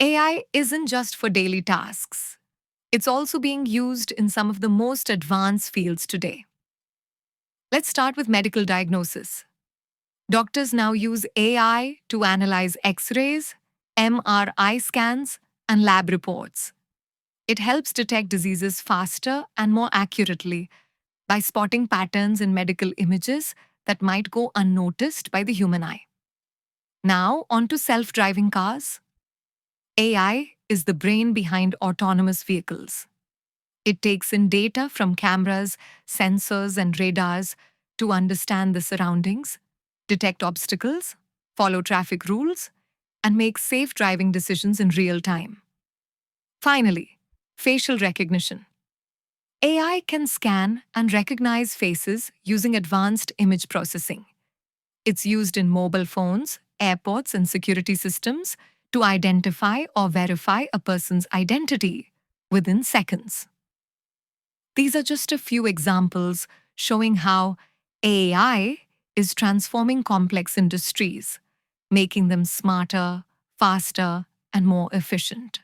AI isn't just for daily tasks. It's also being used in some of the most advanced fields today. Let's start with medical diagnosis. Doctors now use AI to analyze X rays, MRI scans, and lab reports. It helps detect diseases faster and more accurately by spotting patterns in medical images that might go unnoticed by the human eye. Now, on to self driving cars. AI is the brain behind autonomous vehicles. It takes in data from cameras, sensors, and radars to understand the surroundings, detect obstacles, follow traffic rules, and make safe driving decisions in real time. Finally, facial recognition. AI can scan and recognize faces using advanced image processing. It's used in mobile phones, airports, and security systems to identify or verify a person's identity within seconds. These are just a few examples showing how AI is transforming complex industries, making them smarter, faster, and more efficient.